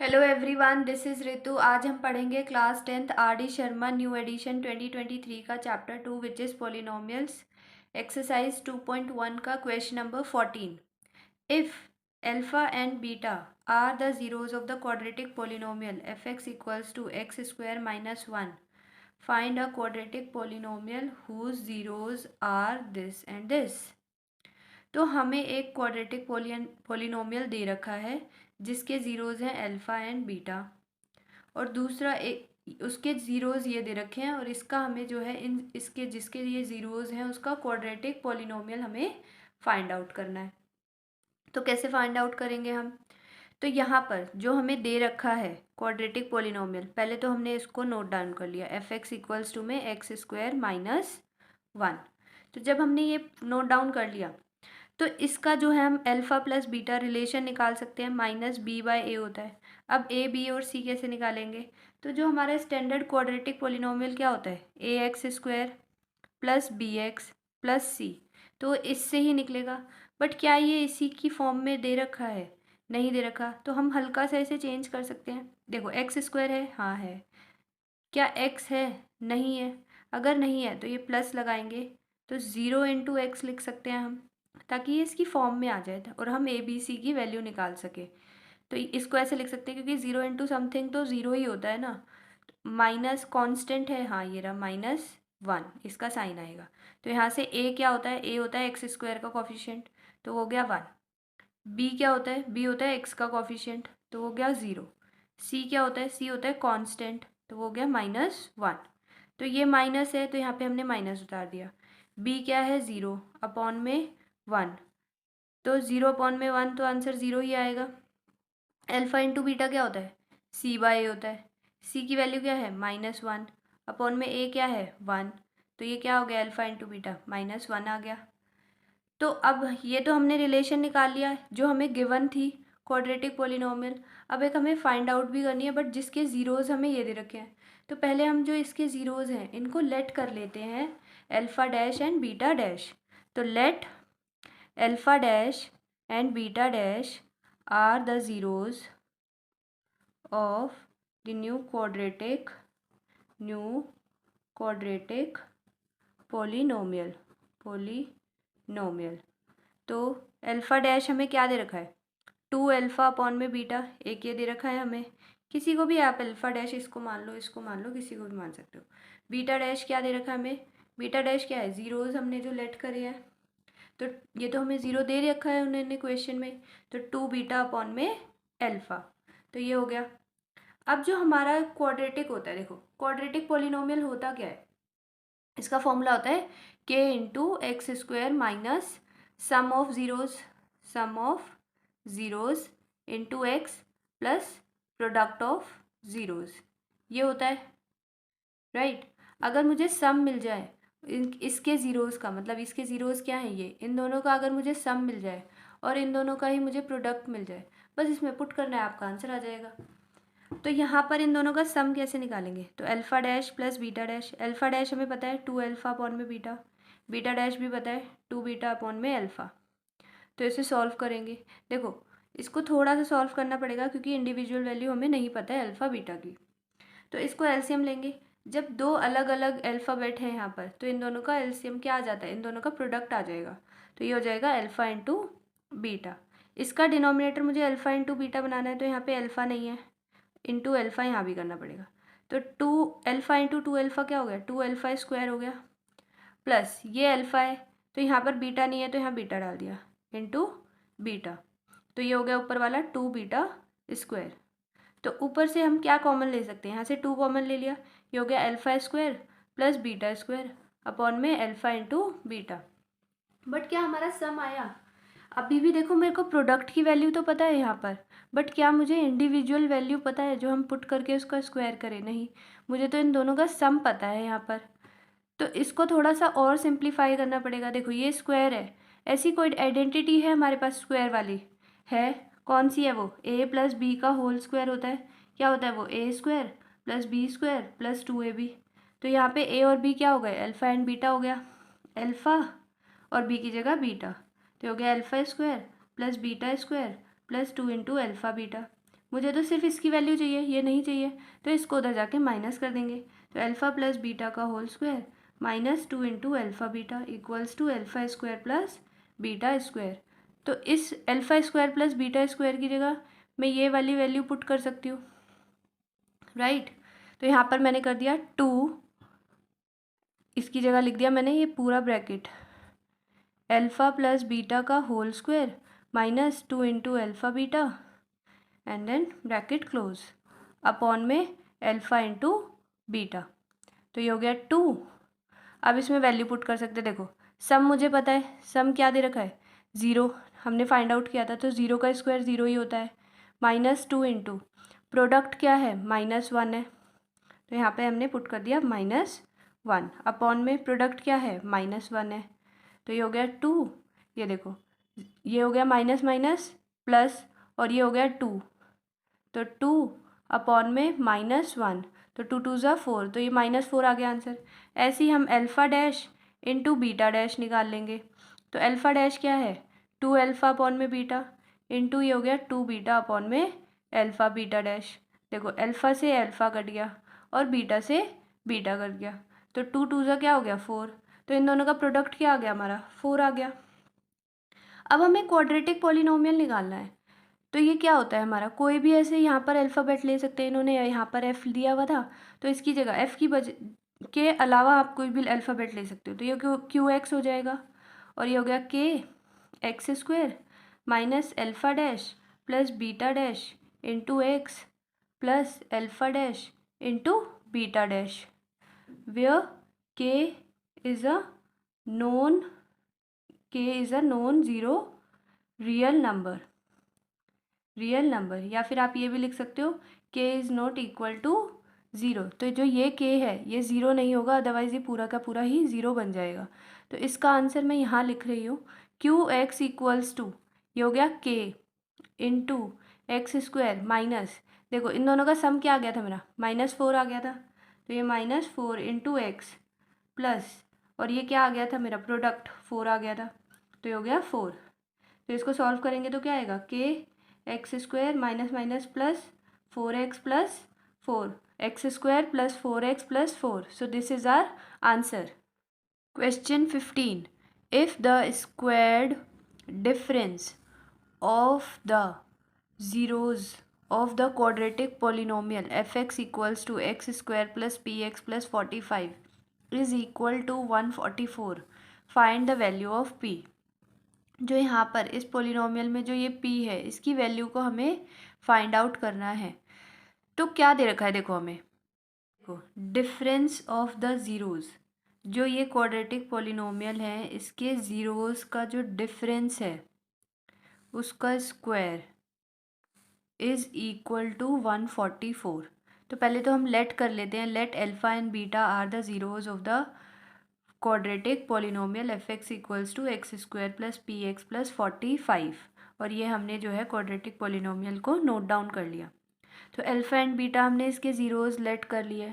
Hello everyone, this is Ritu. आज हम पढ़ेंगे class 10th R D Sharma new edition 2023 का chapter 2 which is polynomials. Exercise 2.1 का question number 14। If alpha and beta are the zeros of the quadratic polynomial f x equals to x square minus 1, find a quadratic polynomial whose zeros are this and this. तो हमें एक quadratic polynomial दे रखा है जिसके zeros हैं alpha and beta, और दूसरा एक उसके ज़ीरोज़ ये दे रखे हैं, और इसका हमें जो है इन इसके जिसके ये ज़ीरोज़ हैं उसका क्वाड्रेटिक पोलिनोमियल हमें फाइंड आउट करना है। तो कैसे फाइंड आउट करेंगे हम? तो यहाँ पर जो हमें दे रखा है क्वाड्रेटिक पोलिनोमियल, पहले तो हमने इसको नोट डाउन कर लिया, एफ एक्स इक्वल्स टू में एक्स स्क्वायर माइनस 1। तो जब हमने ये नोट डाउन कर लिया तो इसका जो है हम अल्फ़ा प्लस बीटा रिलेशन निकाल सकते हैं, माइनस बी बाय ए होता है। अब ए बी और सी कैसे निकालेंगे? तो जो हमारा स्टैंडर्ड क्वाड्रेटिक पोलिनोमियल क्या होता है, a x square plus b x plus c, तो इससे ही निकलेगा। बट क्या ये इसी की फॉर्म में दे रखा है? नहीं दे रखा। तो हम हल्का सा इसे चेंज कर सकते हैं। देखो एक्स स्क्वायर है, हाँ है। क्या एक्स है? नहीं है। अगर नहीं है तो ये प्लस लगाएंगे, तो ज़ीरो इंटू एक्स लिख सकते हैं हम, ताकि ये इसकी फॉर्म में आ जाए और हम ए बी सी की वैल्यू निकाल सके। तो इसको ऐसे लिख सकते हैं, क्योंकि ज़ीरो इंटू समथिंग तो ज़ीरो ही होता है ना। माइनस कांस्टेंट है, हाँ ये रहा -1, इसका साइन आएगा। तो यहाँ से ए क्या होता है? ए होता है एक्स स्क्वायर का कॉफिशिएंट, तो हो गया 1। बी क्या होता है? बी होता है एक्स का कॉफिशिएंट, तो हो गया 0। सी क्या होता है? सी होता है कांस्टेंट, तो हो गया -1। तो ये माइनस है तो यहाँ पे हमने माइनस उतार दिया। बी क्या है? 0 अपॉन में 1, तो 0 अपॉन में 1, तो आंसर 0 ही आएगा। अल्फा इंटू बीटा क्या होता है? सी बाय ए होता है। सी की वैल्यू क्या है? -1 अपॉन में ए क्या है? 1, तो ये क्या हो गया? अल्फा इंटू बीटा -1 आ गया। तो अब ये तो हमने रिलेशन निकाल लिया है जो हमें गिवन थी क्वाड्रेटिक पोलिनोमियल। अब एक हमें फाइंड आउट भी करनी है, बट जिसके ज़ीरोज़ हमें ये दे रखे हैं। तो पहले हम जो इसके ज़ीरोज़ हैं इनको लेट कर लेते हैं alpha dash and beta dash. तो let alpha dash and beta dash are the zeros of the new quadratic polynomial. तो अल्फ़ा डैश हमें क्या दे रखा है? 2 अल्फ़ा अपॉन में बीटा, एक ये दे रखा है हमें। किसी को भी आप अल्फ़ा डैश इसको मान लो, इसको मान लो, किसी को भी मान सकते हो। बीटा डैश क्या दे रखा है हमें? बीटा डैश क्या है? ज़ीरोज़ हमने जो लेट करे हैं, तो ये तो हमें 0 दे रखा है उन्होंने क्वेश्चन में, तो 2 बीटा अपॉन में अल्फ़ा, तो ये हो गया। अब जो हमारा क्वाड्रेटिक होता है, देखो क्वाड्रेटिक पोलिनोमियल होता क्या है? इसका फॉर्मूला होता है के into x square minus sum of zeros into x plus product of zeros, ये होता है, राइट। अगर मुझे सम मिल जाए इसके ज़ीरोज़ का, मतलब इसके ज़ीरोज़ क्या हैं? ये इन दोनों का अगर मुझे सम मिल जाए और इन दोनों का ही मुझे प्रोडक्ट मिल जाए, बस इसमें पुट करना है, आपका आंसर आ जाएगा। तो यहाँ पर इन दोनों का सम कैसे निकालेंगे? तो alpha dash plus beta dash. Alpha dash हमें पता है 2 अल्फ़ा अपॉन में बीटा, बीटा डैश भी पता है 2 बीटा अपॉन में अल्फ़ा। तो इसे सॉल्व करेंगे। देखो इसको थोड़ा सा सॉल्व करना पड़ेगा क्योंकि इंडिविजुअल वैल्यू हमें नहीं पता है अल्फ़ा बीटा की। तो इसको एलसीएम लेंगे। जब दो अलग अलग अल्फ़ाबेट हैं यहाँ पर, तो इन दोनों का एलसीएम क्या आ जाता है? इन दोनों का प्रोडक्ट आ जाएगा। तो ये हो जाएगा अल्फ़ा इंटू बीटा। इसका डिनोमिनेटर मुझे अल्फ़ा इंटू बीटा बनाना है, तो यहाँ पे अल्फ़ा नहीं है, इंटू अल्फ़ा यहाँ भी करना पड़ेगा। तो 2 अल्फ़ा इंटू 2 अल्फ़ा क्या हो गया? 2 अल्फ़ा स्क्वायर हो गया, प्लस ये अल्फ़ा है तो यहाँ पर बीटा नहीं है तो यहाँ बीटा डाल दिया, इंटू बीटा, तो ये हो गया ऊपर वाला 2 बीटा स्क्वायर। तो ऊपर से हम क्या कॉमन ले सकते हैं? यहाँ से 2 कॉमन ले लिया, ये हो गया alpha square plus beta square upon में अल्फ़ा इंटू बीटा। बट क्या हमारा सम आया? अभी भी देखो मेरे को प्रोडक्ट की वैल्यू तो पता है यहाँ पर, बट क्या मुझे इंडिविजुअल वैल्यू पता है जो हम पुट करके उसका स्क्वायर करें? नहीं, मुझे तो इन दोनों का सम पता है यहाँ पर। तो इसको थोड़ा सा और सिंप्लीफाई करना पड़ेगा। देखो ये स्क्वायर है, ऐसी कोई आइडेंटिटी है हमारे पास स्क्वायर वाली? है। कौन सी है वो? ए प्लस बी का होल स्क्वायर होता है। क्या होता है वो? A square plus b square plus 2ab। तो यहाँ पे ए और बी क्या हो गए? अल्फ़ा एंड बीटा हो गया। अल्फ़ा और बी की जगह बीटा, तो हो गया alpha square plus beta square plus 2 into alpha beta. मुझे तो सिर्फ इसकी वैल्यू चाहिए, ये नहीं चाहिए, तो इसको उधर जाके माइनस कर देंगे। तो अल्फ़ा प्लस बीटा का whole square minus 2 into alpha beta equals to alpha square plus beta square. तो इस alpha square plus beta square की जगह मैं ये वाली वैल्यू पुट कर सकती हूँ, राइट। तो यहाँ पर मैंने कर दिया 2, इसकी जगह लिख दिया मैंने ये पूरा ब्रैकेट अल्फ़ा प्लस बीटा का whole square minus 2 into alpha beta and then bracket close upon में अल्फ़ा इंटू बीटा। तो ये हो गया 2। अब इसमें वैल्यू पुट कर सकते, देखो सम मुझे पता है, सम क्या दे रखा है 0, हमने फाइंड आउट किया था, तो 0 का स्क्वायर 0 ही होता है। माइनस 2 इंटू प्रोडक्ट क्या है -1 है, तो यहाँ पे हमने पुट कर दिया -1 अपॉन में प्रोडक्ट क्या है -1 है, तो ये हो गया 2। ये देखो ये हो गया माइनस माइनस प्लस और ये हो गया 2, तो 2 अपॉन में -1, तो 2 2 ज़ा 4, तो ये -4 आ गया आंसर। ऐसे ही हम alpha dash into beta dash निकाल लेंगे। तो अल्फ़ा डैश क्या है 2 अल्फ़ा अपॉन में बीटा इंटू ये हो गया 2 बीटा अपॉन में अल्फ़ा बीटा डैश। देखो अल्फ़ा से अल्फ़ा कट गया और बीटा से बीटा कट गया, तो 2 2 ज़ा क्या हो गया 4, तो इन दोनों का प्रोडक्ट क्या आ गया हमारा 4 आ गया। अब हमें क्वाड्रेटिक पॉलिनोमियल निकालना है, तो ये क्या होता है हमारा, कोई भी ऐसे यहाँ पर अल्फ़ाबेट ले सकते हैं, इन्होंने यहाँ पर एफ़ दिया हुआ था, तो इसकी जगह एफ़ की के अलावा आप कोई भी अल्फ़ाबेट ले सकते हो, तो ये क्यू एक्स हो जाएगा और ये हो गया k x square minus alpha dash plus beta dash into x plus alpha dash into beta dash, where k is a non zero real number, या फिर आप ये भी लिख सकते हो के इज़ नॉट इक्वल टू 0। तो जो ये के है ये 0 नहीं होगा, अदरवाइज़ ये पूरा का पूरा ही 0 बन जाएगा। तो इसका आंसर मैं यहाँ लिख रही हूँ क्यू एक्स इक्वल्स टू, ये हो गया के इंटू एक्स स्क्वायर माइनस, देखो इन दोनों का सम क्या आ गया था मेरा -4 आ गया था, तो ये -4 इंटू एक्स प्लस और ये क्या आ गया था मेरा प्रोडक्ट 4 आ गया था, तो ये हो गया 4। तो इसको सॉल्व करेंगे तो क्या आएगा के x square minus minus plus 4x plus 4 x square plus 4x plus 4, so this is our answer. Question 15, if the squared difference of the zeros of the quadratic polynomial fx equals to x square plus px plus 45 is equal to 144, find the value of p। जो यहाँ पर इस polynomial में जो ये p है इसकी value को हमें फाइंड आउट करना है। तो क्या दे रखा है, देखो हमें देखो डिफरेंस ऑफ द ज़ीरोज़, जो ये क्वाड्रेटिक पोलिनोमियल है इसके ज़ीरोज़ का जो डिफरेंस है उसका स्क्वायर इज़ इक्वल टू 144। तो पहले तो हम लेट कर लेते हैं, let alpha and beta are the zeros of the quadratic polynomial f x equals to x square plus p x plus 45, और ये हमने जो है क्वाड्रेटिक पॉलिनोमियल को नोट डाउन कर लिया। तो अल्फ़ा एंड बीटा हमने इसके ज़ीरोज़ लेट कर लिए।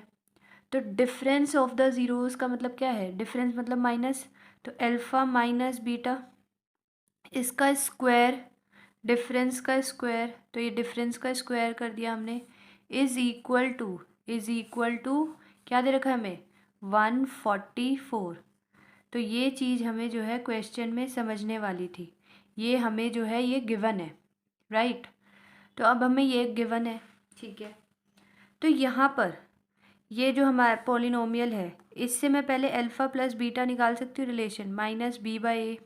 तो डिफरेंस ऑफ द ज़ीरोज़ का मतलब क्या है, डिफरेंस मतलब माइनस, तो अल्फ़ा माइनस बीटा इसका स्क्वायर, डिफरेंस का स्क्वायर, तो ये डिफरेंस का स्क्वायर कर दिया हमने, इज़ इक्वल टू क्या दे रखा है हमें 144। तो ये चीज़ हमें जो है क्वेश्चन में समझने वाली थी, ये हमें जो है ये गिवन है, राइट। तो अब हमें ये गिवन है, ठीक है। तो यहाँ पर ये जो हमारा पॉलिनोमियल है इससे मैं पहले अल्फ़ा प्लस बीटा निकाल सकती हूँ रिलेशन -b/a।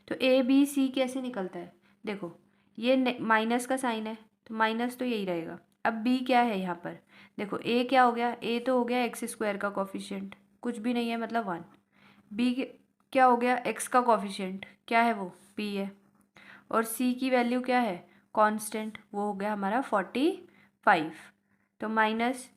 तो ए बी सी कैसे निकलता है, देखो ये माइनस का साइन है तो माइनस तो यही रहेगा। अब बी क्या है यहाँ पर, देखो ए क्या हो गया, ए तो हो गया एक्स स्क्वायर का कोफिशिएंट, कुछ भी नहीं है मतलब 1। बी क्या हो गया, एक्स का कोफिशिएंट क्या है वो पी है, और सी की वैल्यू क्या है कांस्टेंट, वो हो गया हमारा 45। तो माइनस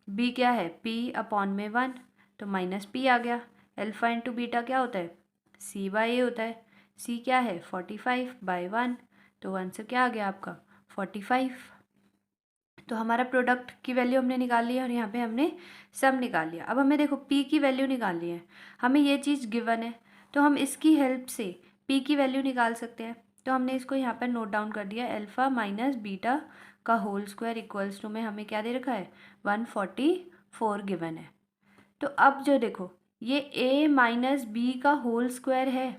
बी क्या है पी अपॉन में 1, तो माइनस पी आ गया। अल्फ़ा इंटू बीटा क्या होता है c/a होता है, c क्या है 45/1, तो आंसर क्या आ गया आपका 45। तो हमारा प्रोडक्ट की वैल्यू हमने निकाल ली है और यहाँ पे हमने सम निकाल लिया। अब हमें देखो p की वैल्यू निकालनी है, हमें ये चीज़ गिवन है तो हम इसकी हेल्प से p की वैल्यू निकाल सकते हैं। तो हमने इसको यहाँ पर नोट डाउन कर दिया, अल्फ़ा माइनस बीटा का होल स्क्वायर इक्वल्स टू में हमें क्या दे रखा है 144 गिवन है। तो अब जो देखो ये a माइनस बी का होल स्क्वायर है,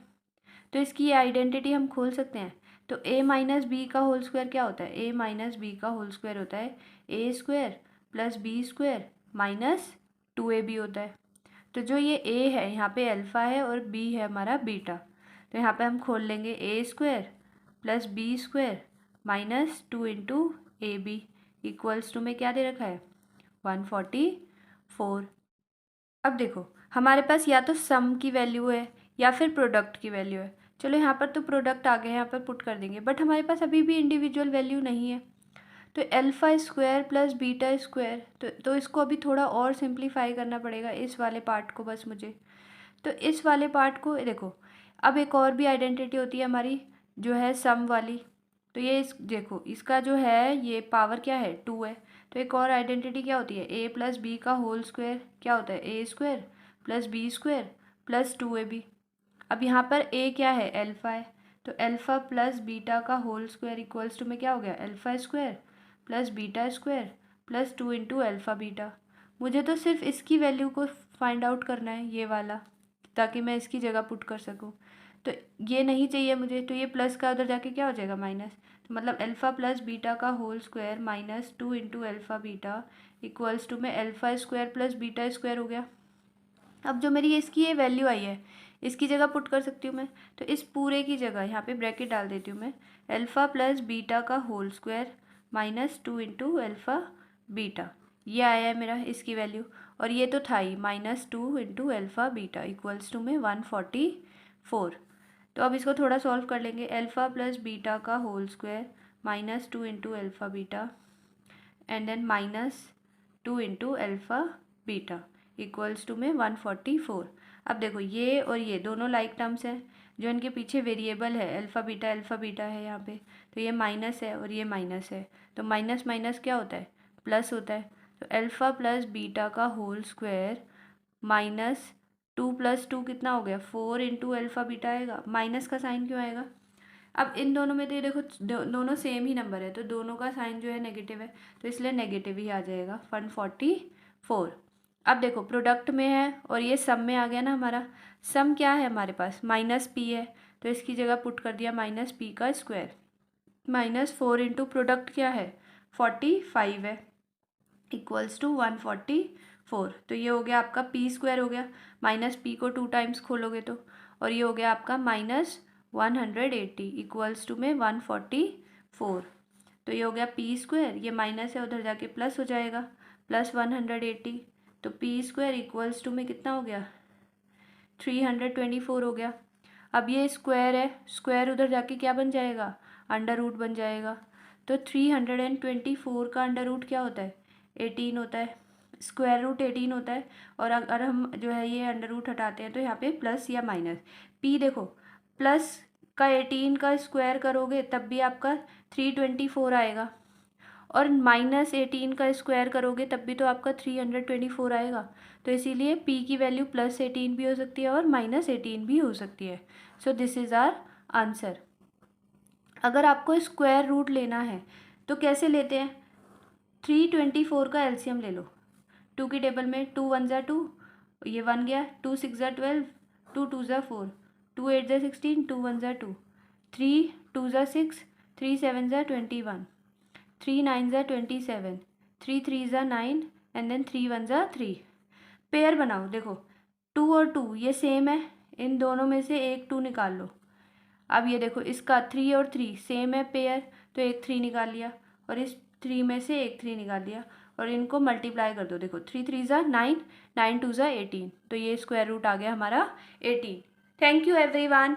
तो इसकी आइडेंटिटी हम खोल सकते हैं। तो a माइनस बी का होल स्क्वायर क्या होता है, a माइनस बी का होल स्क्वायर होता है a square plus b square minus 2ab होता है। तो जो ये a है यहाँ पे अल्फ़ा है और b है हमारा बीटा, तो यहाँ पे हम खोल लेंगे a square plus b square minus 2 into a b equals to में क्या दे रखा है 144। अब देखो हमारे पास या तो सम की वैल्यू है या फिर प्रोडक्ट की वैल्यू है। चलो यहाँ पर तो प्रोडक्ट आ गया, यहाँ पर पुट कर देंगे, बट हमारे पास अभी भी इंडिविजुअल वैल्यू नहीं है। तो alpha square plus beta square, तो इसको अभी थोड़ा और सिंप्लीफाई करना पड़ेगा इस वाले पार्ट को बस मुझे। तो इस वाले पार्ट को देखो, अब एक और भी आइडेंटिटी होती है हमारी जो है सम वाली। तो ये देखो इसका जो है ये पावर क्या है 2 है। तो एक और आइडेंटिटी क्या होती है a प्लस बी का होल स्क्वायर क्या होता है a square plus b square plus 2ab। अब यहाँ पर a क्या है अल्फ़ा है, तो अल्फ़ा प्लस बीटा का होल स्क्वायर इक्वल्स टू में क्या हो गया alpha square plus beta square plus 2 into alpha beta. मुझे तो सिर्फ इसकी वैल्यू को फाइंड आउट करना है ये वाला, ताकि मैं इसकी जगह पुट कर सकूँ। तो ये नहीं चाहिए मुझे, तो ये प्लस का उधर जाके क्या हो जाएगा माइनस। तो मतलब अल्फ़ा प्लस बीटा का whole square minus 2 into alpha beta equals to में alpha square plus beta square हो गया। अब जो मेरी इसकी ये वैल्यू आई है इसकी जगह पुट कर सकती हूँ मैं। तो इस पूरे की जगह यहाँ पे ब्रैकेट डाल देती हूँ मैं, अल्फ़ा प्लस बीटा का whole square minus 2 into alpha beta, ये आया है मेरा इसकी वैल्यू। और ये तो था ही minus 2 into alpha beta equals to में 144। तो अब इसको थोड़ा सॉल्व कर लेंगे। अल्फ़ा प्लस बीटा का whole square minus 2 into alpha beta and then minus 2 into alpha beta equals to में 144। अब देखो ये और ये दोनों लाइक टर्म्स हैं, जो इनके पीछे वेरिएबल है अल्फ़ा बीटा है यहाँ पे, तो ये माइनस है और ये माइनस है, तो माइनस माइनस क्या होता है प्लस होता है। तो अल्फ़ा प्लस बीटा का होल स्क्वायर माइनस 2 प्लस 2 कितना हो गया 4 इंटू अल्फ़ा बीटा आएगा। माइनस का साइन क्यों आएगा, अब इन दोनों में तो ये देखो दोनों सेम ही नंबर है, तो दोनों का साइन जो है नेगेटिव है, तो इसलिए नेगेटिव ही आ जाएगा 144। अब देखो प्रोडक्ट में है और ये सम में आ गया ना, हमारा सम क्या है हमारे पास माइनस पी है, तो इसकी जगह पुट कर दिया माइनस पी का स्क्वायर माइनस 4 इंटू प्रोडक्ट क्या है 45 है इक्वल्स टू 144। तो ये हो गया आपका पी स्क्वायर हो गया, माइनस पी को 2 टाइम्स खोलोगे तो, और ये हो गया आपका माइनस 180 इक्वल्स टू में 144। तो ये हो गया पी स्क्वायर, ये माइनस है उधर जाके प्लस हो जाएगा प्लस 180। तो पी स्क्वायर इक्वल्स टू में कितना हो गया 324 हो गया। अब ये स्क्वायर है, स्क्वायर उधर जाके क्या बन जाएगा अंडर रूट बन जाएगा। तो 324 का अंडर रूट क्या होता है 18 होता है, स्क्वायर रूट 18 होता है। और अगर हम जो है ये अंडर रूट हटाते हैं तो यहाँ पे प्लस या माइनस, पी देखो प्लस का 18 का स्क्वायर करोगे तब भी आपका 324 आएगा, और माइनस 18 का स्क्वायर करोगे तब भी तो आपका 324 आएगा। तो इसीलिए p की वैल्यू प्लस 18 भी हो सकती है और माइनस 18 भी हो सकती है। So this is our answer. अगर आपको स्क्वायर रूट लेना है तो कैसे लेते हैं, 324 का एलसीएम ले लो। 2 की टेबल में 2 1 ज़ा 2, ये 1 गया, 2 6 ज़ा 12, 2 2 ज़ा 4, 2 8 ज़ा 16, 2 1 ज़ा 2, 3 2 ज़ा 6, 3 7 ज़ा 21, 3 9 ज़ा 27, 3 3 ज़ा 9 एंड देन 3 1 ज़ा 3। पेयर बनाओ, देखो 2 और 2 ये सेम है, इन दोनों में से एक 2 निकाल लो। अब ये देखो इसका 3 और 3 सेम है पेयर, तो एक 3 निकाल लिया, और इस 3 में से एक 3 निकाल लिया, और इनको मल्टीप्लाई कर दो। देखो 3 3 ज़ा 9, 9 2 ज़ा 18, तो ये स्क्वायर रूट आ गया हमारा 18। Thank you everyone.